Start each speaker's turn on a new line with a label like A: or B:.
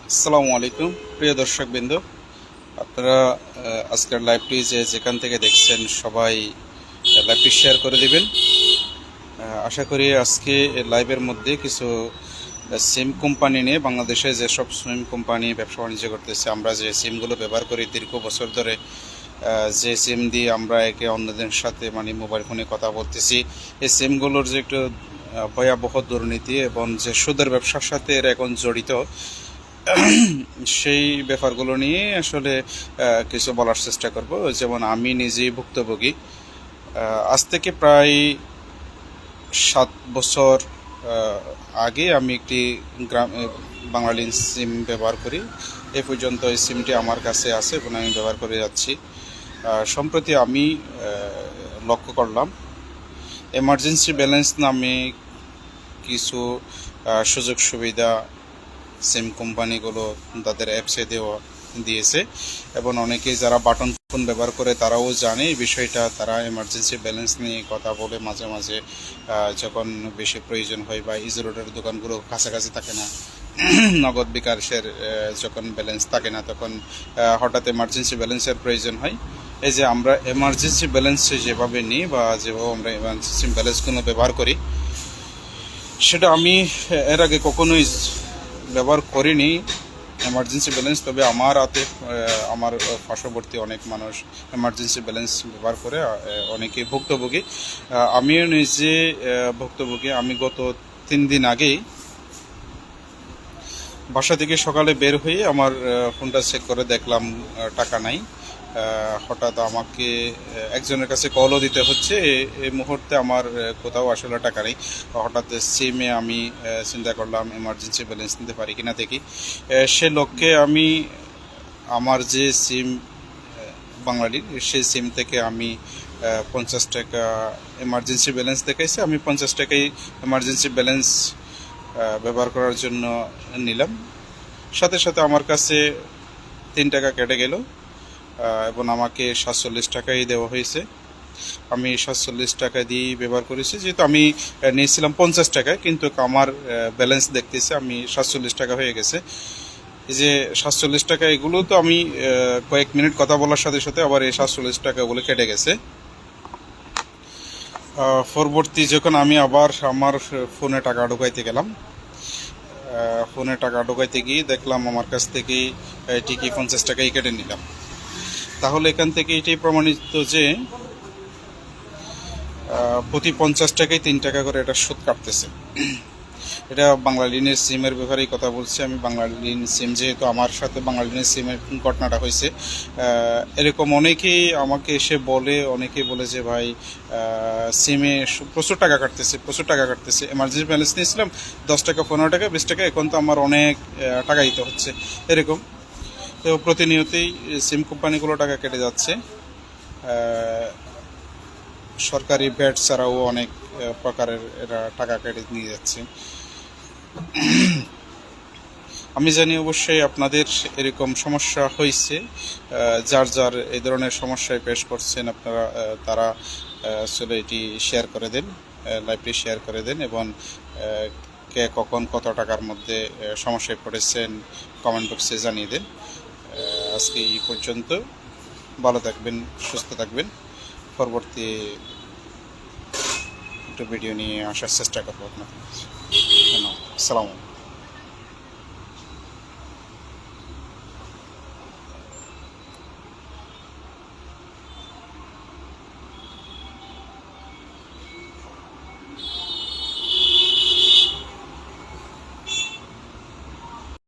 A: আসসালামু আলাইকুম প্রিয় দর্শকবৃন্দ, আপনারা আজকের লাইভটি যেখান থেকে দেখছেন সবাই লাইভটি শেয়ার করে দিবেন। আশা করি আজকে লাইভের মধ্যে কিছু সিম কোম্পানি নিয়ে বাংলাদেশে যেসব সিম কোম্পানি ব্যবসা বাণিজ্য করতেছে, আমরা যে সিমগুলো ব্যবহার করি দীর্ঘ বছর ধরে, যে সিম দিয়ে আমরা একে অন্যদের সাথে মোবাইল ফোনে কথা বলতেছি, এই সিমগুলোর যে একটু ভয়াবহ দুর্নীতি এবং যে সুদের ব্যবসার সাথে এরা এখন জড়িত, সেই ব্যাপারগুলো নিয়ে আসলে কিছু বলার চেষ্টা করব। যেমন আমি নিজেই ভুক্তভোগী। আজ থেকে প্রায় 7 বছর আগে আমি একটি বাংলালিংক সিম ব্যবহার করি। এ পর্যন্ত এই সিমটি আমার কাছে আছে এবং আমি ব্যবহার করে যাচ্ছি। সম্প্রতি আমি লক্ষ্য করলাম এমার্জেন্সি ব্যালেন্স নামে কিছু সুযোগ সুবিধা সিম কোম্পানিগুলো তাদের অ্যাপসে দিয়েছে এবং অনেকেই যারা বাটন ফোন ব্যবহার করে তারাও জানে এই বিষয়টা। তারা এমার্জেন্সি ব্যালেন্স নিয়ে কথা বলে মাঝে মাঝে, যখন বেশি প্রয়োজন হয় বা ইজি রোডের দোকানগুলো কাছাকাছি থাকে না, নগদ বিকাশের যখন ব্যালেন্স থাকে না, তখন হঠাৎ এমার্জেন্সি ব্যালেন্সের প্রয়োজন হয়। এই যে আমরা এমার্জেন্সি ব্যালেন্স যেভাবে নিই বা যেভাবে আমরা এমার্জেন্সি ব্যালেন্সগুলো ব্যবহার করি, সেটা আমি এর আগে কখনোই ব্যবহার করিনি এমার্জেন্সি ব্যালেন্স। তবে আমার হাতে আমার পার্শ্ববর্তী অনেক মানুষ এমার্জেন্সি ব্যালেন্স ব্যবহার করে, অনেকে ভুক্তভোগী। আমিও নিজে ভুক্তভোগী। আমি গত 3 দিন আগেই বাসা থেকে সকালে বের হয়ে আমার ফোনটা চেক করে দেখলাম টাকা নাই। হঠাৎ আমাকে একজনের কাছে কলও দিতে হচ্ছে। এই মুহূর্তে আমার কোথাও আসলে টাকা নেই। হঠাৎ সিমে আমি চিন্তা করলাম এমার্জেন্সি ব্যালেন্স নিতে পারি কিনা দেখি। সে লক্ষ্যে আমি আমার যে সিম বাঙালির, সেই সিম থেকে আমি 50 টাকা এমার্জেন্সি ব্যালেন্স দেখাইছে। আমি 50 টাকাই এমার্জেন্সি ব্যালেন্স ব্যবহার করার জন্য নিলাম। সাথে সাথে আমার কাছে 3 টাকা কেটে গেল এবং আমাকে 47 টাকাই দেওয়া হয়েছে। আমি 47 টাকা দিয়েই ব্যবহার করেছি, যেহেতু আমি নিয়েছিলাম 50 টাকায়, কিন্তু আমার ব্যালেন্স দেখতেছে আমি 47 টাকা হয়ে গেছে। এই যে 47 টাকা, এগুলো তো আমি কয়েক মিনিট কথা বলার সাথে সাথে আবার এই 47 টাকাগুলো কেটে গেছে। পরবর্তী যখন আমি আবার আমার ফোনে টাকা ঢোকাইতে গেলাম, ফোনে টাকা ঢোকাইতে গিয়ে দেখলাম আমার কাছ থেকে ঠিকই 50 টাকাই কেটে নিলাম। তাহলে এখান থেকে এটাই প্রমাণিত যে প্রতি 50 টাকায় 3 টাকা করে এটা সুদ কাটতেছে। এটা বাংলালিনের সিমের ব্যাপারেই কথা বলছি আমি। বাংলালিন সিম, যেহেতু আমার সাথে বাংলালিনের সিমের ঘটনাটা হয়েছে, এরকম অনেকেই আমাকে এসে বলে, অনেকেই বলে যে ভাই সিমে প্রচুর টাকা কাটতেছে। এমার্জেন্সি ব্যালেন্স নিয়েছিলাম 10 টাকা, 15 টাকা, 20 টাকা, এখন তো আমার অনেক টাকা দিতে হচ্ছে। এরকম তো প্রতিনিয়তই সিম কোম্পানিগুলো টাকা কেটে যাচ্ছে। সরকারি ব্যাট ছাড়াও অনেক প্রকারের এরা টাকা কেটে নিয়ে যাচ্ছে। আমি জানি অবশ্যই আপনাদের এরকম সমস্যা হয়েছে। যার যার এই ধরনের সমস্যায় পেশ করছেন আপনারা, তারা আসলে এটি শেয়ার করে দেন, লাইভটি শেয়ার করে দেন এবং কে কখন কত টাকার মধ্যে সমস্যায় পড়েছেন কমেন্ট বক্সে জানিয়ে দেন। আজকে এই পর্যন্ত। ভালো থাকবেন, সুস্থ থাকবেন। পরবর্তী একটু ভিডিও নিয়ে আসার চেষ্টা করবো আপনাদের। ধন্যবাদ। আসসালামু আলাইকুম।